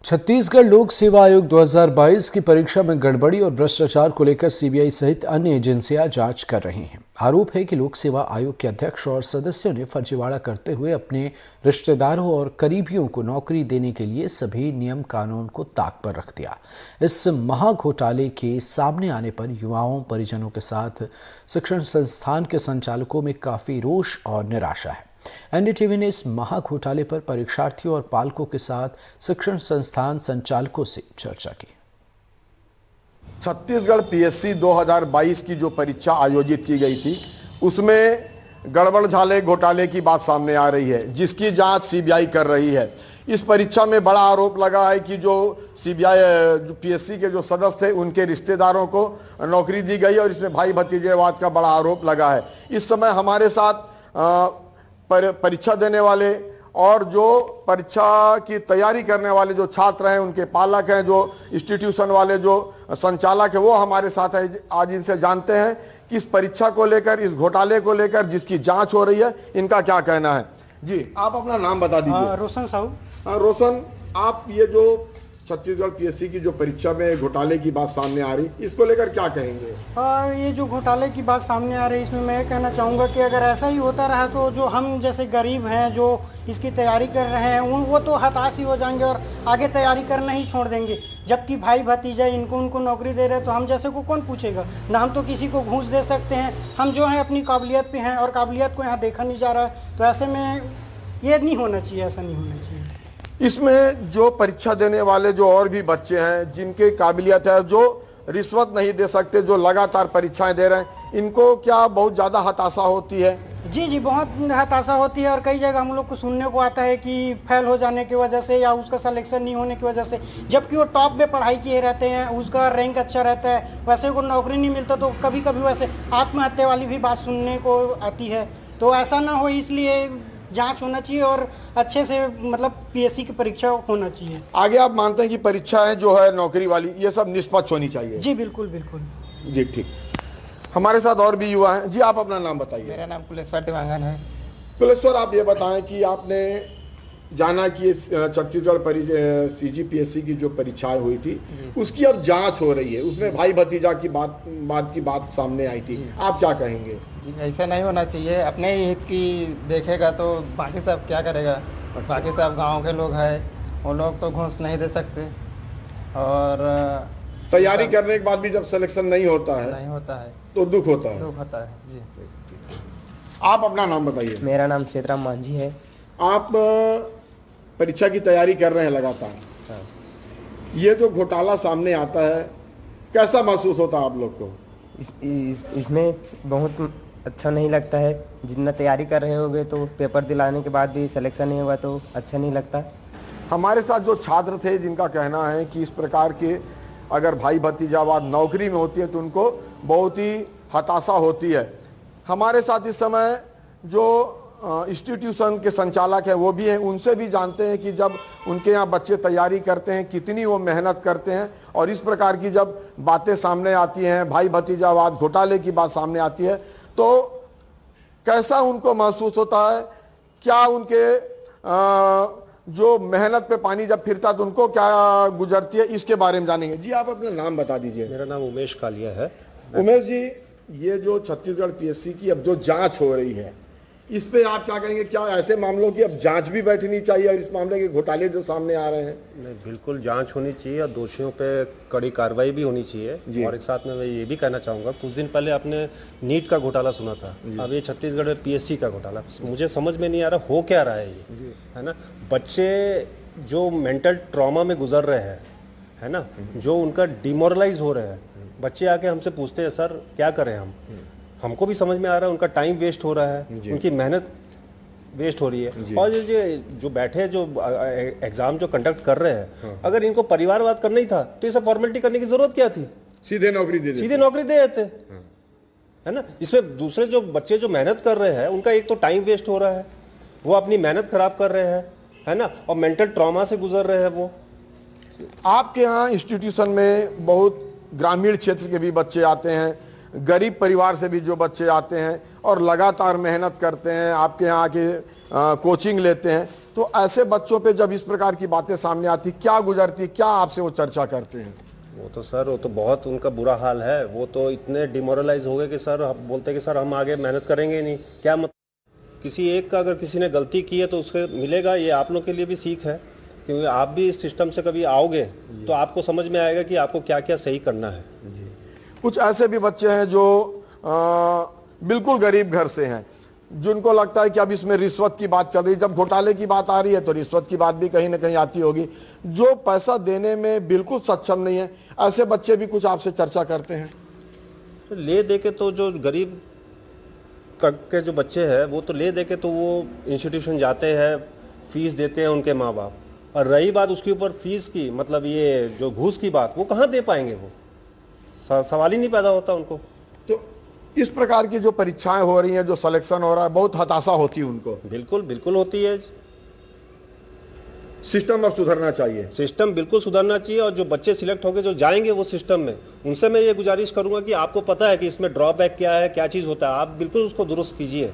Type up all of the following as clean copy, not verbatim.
छत्तीसगढ़ लोक सेवा आयोग 2022 की परीक्षा में गड़बड़ी और भ्रष्टाचार को लेकर सीबीआई सहित अन्य एजेंसियां जांच कर रही हैं। आरोप है कि लोक सेवा आयोग के अध्यक्ष और सदस्यों ने फर्जीवाड़ा करते हुए अपने रिश्तेदारों और करीबियों को नौकरी देने के लिए सभी नियम कानून को ताक पर रख दिया। इस महाघोटाले के सामने आने पर युवाओं परिजनों के साथ शिक्षण संस्थान के संचालकों में काफी रोष और निराशा है। एनडीटीवी ने इस महाघोटाले पर परीक्षार्थियों और पालकों के साथ शिक्षण संस्थान संचालकों से चर्चा की। छत्तीसगढ़ पीएससी 2022 की जो परीक्षा आयोजित की गई थी उसमें गड़बड़ झाले घोटाले की बात सामने आ रही है, जिसकी जांच सीबीआई कर रही है। इस परीक्षा में बड़ा आरोप लगा है कि जो सीबीआई पीएससी के जो सदस्य थे उनके रिश्तेदारों को नौकरी दी गई और इसमें भाई भतीजेवाद का बड़ा आरोप लगा है। इस समय हमारे साथ परीक्षा देने वाले और जो परीक्षा की तैयारी करने वाले जो छात्र हैं, उनके पालक हैं, जो इंस्टीट्यूशन वाले जो संचालक है, वो हमारे साथ है। आज इनसे जानते हैं कि इस परीक्षा को लेकर, इस घोटाले को लेकर जिसकी जांच हो रही है, इनका क्या कहना है। जी, आप अपना नाम बता दीजिए। रोशन साहू। रोशन, आप ये जो छत्तीसगढ़ पीएससी की जो परीक्षा में घोटाले की बात सामने आ रही, इसको लेकर क्या कहेंगे? ये जो घोटाले की बात सामने आ रही है, इसमें मैं कहना चाहूँगा कि अगर ऐसा ही होता रहा तो जो हम जैसे गरीब हैं, जो इसकी तैयारी कर रहे हैं, वो तो हताश ही हो जाएंगे और आगे तैयारी करना ही छोड़ देंगे। जबकि भाई भतीजा उनको नौकरी दे रहे हैं तो हम जैसे को कौन पूछेगा ना। हम तो किसी को घूस दे सकते हैं, हम जो हैं अपनी काबिलियत पे हैं और काबिलियत को यहाँ देखा नहीं जा रहा है। तो ऐसे में ये नहीं होना चाहिए, ऐसा नहीं होना चाहिए। इसमें जो परीक्षा देने वाले जो और भी बच्चे हैं जिनकी काबिलियत है, जो रिश्वत नहीं दे सकते, जो लगातार परीक्षाएं दे रहे हैं, इनको क्या बहुत ज़्यादा हताशा होती है? जी, बहुत हताशा होती है और कई जगह हम लोग को सुनने को आता है कि फेल हो जाने की वजह से या उसका सिलेक्शन नहीं होने की वजह से, जबकि वो टॉप में पढ़ाई किए रहते हैं, उसका रैंक अच्छा रहता है, वैसे को नौकरी नहीं मिलता। तो कभी कभी वैसे आत्महत्या वाली भी बात सुनने को आती है। तो ऐसा ना हो, इसलिए जांच होना चाहिए और अच्छे से मतलब पीएससी की परीक्षा होना चाहिए। आगे आप मानते हैं कि परीक्षाएं जो है नौकरी वाली, ये सब निष्पक्ष होनी चाहिए? जी बिल्कुल बिल्कुल। जी ठीक। हमारे साथ और भी युवा हैं। जी, आप अपना नाम बताइए। मेरा नाम कुलेश्वर देवांगन है। कुलेश्वर, आप ये बताएं कि आपने जाना कि छत्तीसगढ़ सीजीपीएससी की जो परीक्षाएं हुई थी उसकी अब जांच हो रही है, उसमें भाई भतीजा की बात सामने आई थी, आप क्या कहेंगे? जी, ऐसा नहीं होना चाहिए। अपने ही हित की देखेगा तो बाकी सब क्या करेगा। अच्छा। बाकी सब गांव के लोग हैं, वो लोग तो घूस नहीं दे सकते। और तैयारी करने के बाद भी जब सिलेक्शन नहीं होता है तो दुख होता है। जी। आप अपना नाम बताइए। मेरा नाम सेतराम मांझी है। आप परीक्षा की तैयारी कर रहे हैं लगातार। हाँ। ये जो घोटाला सामने आता है, कैसा महसूस होता है आप लोग को? इसमें बहुत अच्छा नहीं लगता है। जितना तैयारी कर रहे होगे तो पेपर दिलाने के बाद भी सिलेक्शन नहीं होगा तो अच्छा नहीं लगता। हमारे साथ जो छात्र थे जिनका कहना है कि इस प्रकार के अगर भाई भतीजावाद नौकरी में होती है तो उनको बहुत ही हताशा होती है। हमारे साथ इस समय जो इंस्टीट्यूशन के संचालक हैं वो भी हैं, उनसे भी जानते हैं कि जब उनके यहाँ बच्चे तैयारी करते हैं कितनी वो मेहनत करते हैं, और इस प्रकार की जब बातें सामने आती हैं, भाई भतीजावाद घोटाले की बात सामने आती है, तो कैसा उनको महसूस होता है? क्या उनके जो मेहनत पे पानी जब फिरता है तो उनको क्या गुजरती है, इसके बारे में जानेंगे। जी, आप अपना नाम बता दीजिए। मेरा नाम उमेश कालिया है। उमेश जी, ये जो छत्तीसगढ़ पीएससी की अब जो जांच हो रही है, इस पे आप क्या कहेंगे? क्या ऐसे मामलों की अब जांच भी बैठनी चाहिए और इस मामले के घोटाले जो सामने आ रहे हैं? नहीं, बिल्कुल जांच होनी चाहिए और दोषियों पे कड़ी कार्रवाई भी होनी चाहिए। और एक साथ में मैं ये भी कहना चाहूँगा, कुछ दिन पहले आपने नीट का घोटाला सुना था, अब ये छत्तीसगढ़ में पीएससी का घोटाला। मुझे समझ में नहीं आ रहा हो क्या रहा है ये, है ना। बच्चे जो मेंटल ट्रॉमा में गुजर रहे हैं, है ना, जो उनका डिमोरलाइज हो रहे हैं, बच्चे आके हमसे पूछते हैं सर क्या करें हमको भी समझ में आ रहा है उनका टाइम वेस्ट हो रहा है, उनकी मेहनत वेस्ट हो रही है। और जो बैठे जो एग्जाम जो कंडक्ट कर रहे हैं, अगर इनको परिवारवाद करना ही था तो ये सब फॉर्मेलिटी करने की जरूरत क्या थी? सीधे नौकरी दे देते, है ना। इसमें दूसरे जो बच्चे जो मेहनत कर रहे हैं उनका एक तो टाइम वेस्ट हो रहा है, वो अपनी मेहनत खराब कर रहे हैं, है ना, और मेंटल ट्रॉमा से गुजर रहे हैं वो। आपके यहाँ इंस्टीट्यूशन में बहुत ग्रामीण क्षेत्र के भी बच्चे आते हैं, गरीब परिवार से भी जो बच्चे आते हैं और लगातार मेहनत करते हैं, आपके यहाँ आके कोचिंग लेते हैं, तो ऐसे बच्चों पे जब इस प्रकार की बातें सामने आती, क्या गुजरती, क्या आपसे वो चर्चा करते हैं? वो तो सर, वो तो बहुत उनका बुरा हाल है। वो तो इतने डिमोरलाइज हो गए कि सर बोलते कि सर हम आगे मेहनत करेंगे ही नहीं। क्या मतलब, किसी एक का अगर किसी ने गलती की है तो उसके मिलेगा। ये आप लोग के लिए भी सीख है, क्योंकि आप भी इस सिस्टम से कभी आओगे तो आपको समझ में आएगा कि आपको क्या क्या सही करना है। कुछ ऐसे भी बच्चे हैं जो बिल्कुल गरीब घर से हैं, जिनको लगता है कि अब इसमें रिश्वत की बात चल रही है। जब घोटाले की बात आ रही है तो रिश्वत की बात भी कहीं ना कहीं आती होगी। जो पैसा देने में बिल्कुल सक्षम नहीं है, ऐसे बच्चे भी कुछ आपसे चर्चा करते हैं? तो ले दे के तो जो गरीब के जो बच्चे हैं वो तो ले दे के तो वो इंस्टीट्यूशन जाते हैं, फीस देते हैं उनके माँ बाप। और रही बात उसके ऊपर फीस की, मतलब ये जो घूस की बात, वो कहाँ दे पाएंगे? वो सवाल ही नहीं पैदा होता उनको। तो इस प्रकार की जो परीक्षाएं हो रही हैं, जो सिलेक्शन हो रहा है, बहुत हताशा होती है उनको। बिल्कुल बिल्कुल होती है। सिस्टम अब सुधरना चाहिए। सिस्टम बिल्कुल सुधरना चाहिए। और जो बच्चे सिलेक्ट होंगे, जो जाएंगे वो सिस्टम में, उनसे मैं ये गुजारिश करूंगा कि आपको पता है कि इसमें ड्रॉबैक क्या है, क्या चीज़ होता है, आप बिल्कुल उसको दुरुस्त कीजिए।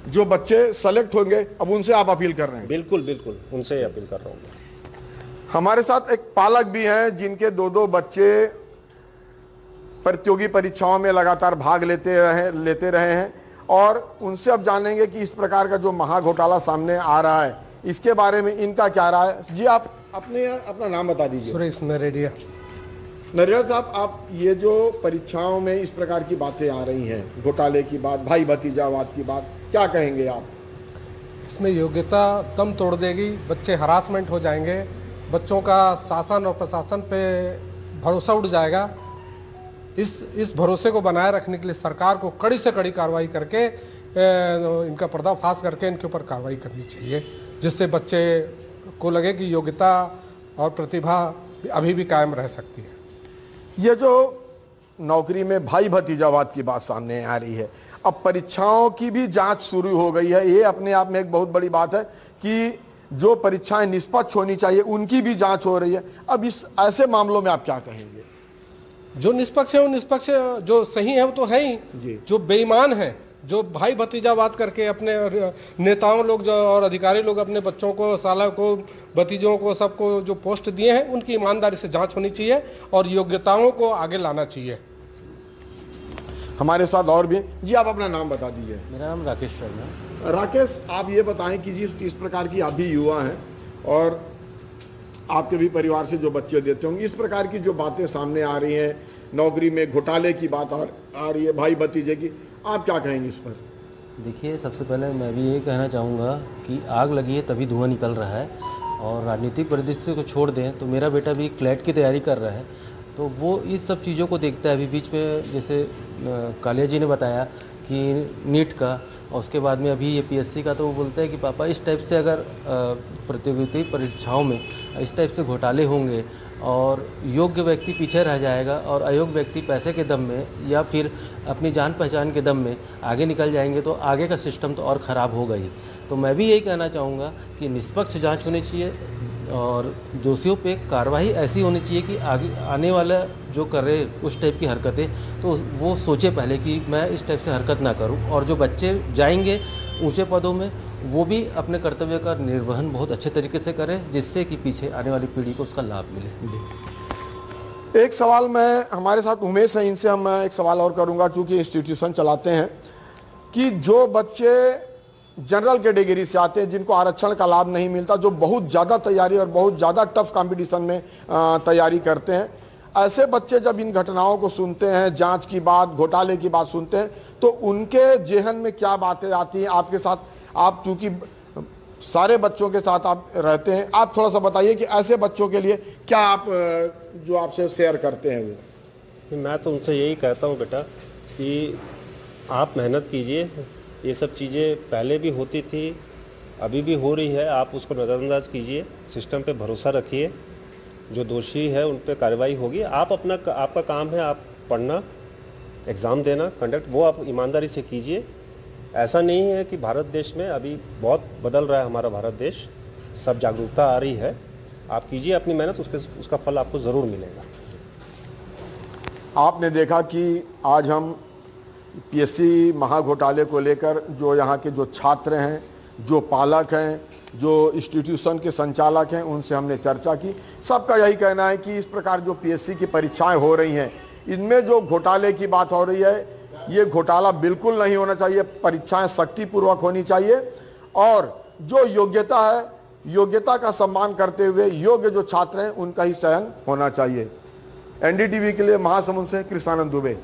जो बच्चे सेलेक्ट होंगे अब उनसे आप अपील कर रहे हैं? बिल्कुल बिल्कुल, उनसे ही अपील कर रहा हूँ। हमारे साथ एक पालक भी हैं जिनके दो बच्चे प्रतियोगी परीक्षाओं में लगातार भाग लेते रहे हैं, और उनसे अब जानेंगे कि इस प्रकार का जो महाघोटाला सामने आ रहा है, इसके बारे में इनका क्या राय है। जी, आप अपना नाम बता दीजिए। सुरेश नरेडिया। नरिया साहब, आप ये जो परीक्षाओं में इस प्रकार की बातें आ रही हैं, घोटाले की बात, भाई भतीजावाद की बात, क्या कहेंगे आप? इसमें योग्यता दम तोड़ देगी, बच्चे हरासमेंट हो जाएंगे, बच्चों का शासन और प्रशासन पे भरोसा उठ जाएगा। इस भरोसे को बनाए रखने के लिए सरकार को कड़ी से कड़ी कार्रवाई करके इनका पर्दाफाश करके इनके ऊपर कार्रवाई करनी चाहिए, जिससे बच्चे को लगे कि योग्यता और प्रतिभा अभी भी कायम रह सकती है। ये जो नौकरी में भाई भतीजावाद की बात सामने आ रही है, अब परीक्षाओं की भी जांच शुरू हो गई है। ये अपने आप में एक बहुत बड़ी बात है कि जो परीक्षाएं निष्पक्ष होनी चाहिए उनकी भी जांच हो रही है। अब इस ऐसे मामलों में आप क्या कहेंगे? जो निष्पक्ष है वो निष्पक्ष, जो सही है वो तो है ही जी। जो बेईमान है, जो भाई भतीजावाद करके अपने नेताओं लोग जो और अधिकारी लोग अपने बच्चों को, साला को, भतीजों को, सबको जो पोस्ट दिए हैं, उनकी ईमानदारी से जांच होनी चाहिए और योग्यताओं को आगे लाना चाहिए। हमारे साथ और भी। जी, आप अपना नाम बता दीजिए। मेरा नाम राकेश शर्मा है। राकेश, आप ये बताएं कि जी इस प्रकार की आप भी युवा हैं और आपके भी परिवार से जो बच्चे देते होंगे, इस प्रकार की जो बातें सामने आ रही हैं, नौकरी में घोटाले की बात आ रही है, भाई भतीजे की, आप क्या कहेंगे इस पर? देखिए, सबसे पहले मैं भी ये कहना चाहूँगा कि आग लगी है तभी धुआं निकल रहा है, और राजनीतिक परिदृश्य को छोड़ दें तो मेरा बेटा भी क्लैट की तैयारी कर रहा है, तो वो इस सब चीज़ों को देखता है। अभी बीच में जैसे कालिया जी ने बताया कि नीट का, और उसके बाद में अभी ये पीएससी का, तो वो बोलता है कि पापा इस टाइप से अगर प्रतियोगिता परीक्षाओं में इस टाइप से घोटाले होंगे और योग्य व्यक्ति पीछे रह जाएगा और अयोग्य व्यक्ति पैसे के दम में या फिर अपनी जान पहचान के दम में आगे निकल जाएंगे, तो आगे का सिस्टम तो और ख़राब होगा ही। तो मैं भी यही कहना चाहूँगा कि निष्पक्ष जांच होनी चाहिए और दोषियों पे कार्रवाई ऐसी होनी चाहिए कि आगे आने वाला जो करे उस टाइप की हरकतें, तो वो सोचे पहले कि मैं इस टाइप से हरकत ना करूं। और जो बच्चे जाएंगे ऊंचे पदों में, वो भी अपने कर्तव्य का निर्वहन बहुत अच्छे तरीके से करें, जिससे कि पीछे आने वाली पीढ़ी को उसका लाभ मिले। एक सवाल मैं, हमारे साथ उमेश है, इनसे हम एक सवाल और करूंगा, चूँकि इंस्टीट्यूशन चलाते हैं, कि जो बच्चे जनरल कैटेगरी से आते हैं, जिनको आरक्षण का लाभ नहीं मिलता, जो बहुत ज़्यादा तैयारी और बहुत ज़्यादा टफ कंपटीशन में तैयारी करते हैं, ऐसे बच्चे जब इन घटनाओं को सुनते हैं, जांच की बात, घोटाले की बात सुनते हैं, तो उनके जेहन में क्या बातें आती हैं? आपके साथ, आप चूँकि सारे बच्चों के साथ आप रहते हैं, आप थोड़ा सा बताइए कि ऐसे बच्चों के लिए क्या आप जो आपसे शेयर करते हैं वो? मैं तो उनसे यही कहता हूँ बेटा कि आप मेहनत कीजिए। ये सब चीज़ें पहले भी होती थी, अभी भी हो रही है, आप उसको नज़रअंदाज कीजिए, सिस्टम पे भरोसा रखिए, जो दोषी है उन पे कार्रवाई होगी। आप आपका काम है आप पढ़ना, एग्ज़ाम देना, कंडक्ट, वो आप ईमानदारी से कीजिए। ऐसा नहीं है कि भारत देश में अभी बहुत बदल रहा है हमारा भारत देश, सब जागरूकता आ रही है, आप कीजिए अपनी मेहनत, उसका फल आपको ज़रूर मिलेगा। आपने देखा कि आज हम पीएससी महाघोटाले को लेकर जो यहाँ के जो छात्र हैं, जो पालक हैं, जो इंस्टीट्यूशन के संचालक हैं, उनसे हमने चर्चा की। सबका यही कहना है कि इस प्रकार जो पीएससी की परीक्षाएं हो रही हैं, इनमें जो घोटाले की बात हो रही है, ये घोटाला बिल्कुल नहीं होना चाहिए। परीक्षाएं सख्तीपूर्वक होनी चाहिए और जो योग्यता है, योग्यता का सम्मान करते हुए योग्य जो छात्र हैं उनका ही चयन होना चाहिए। एनडीटीवी के लिए महासमुंद से कृष्णानंद दुबे।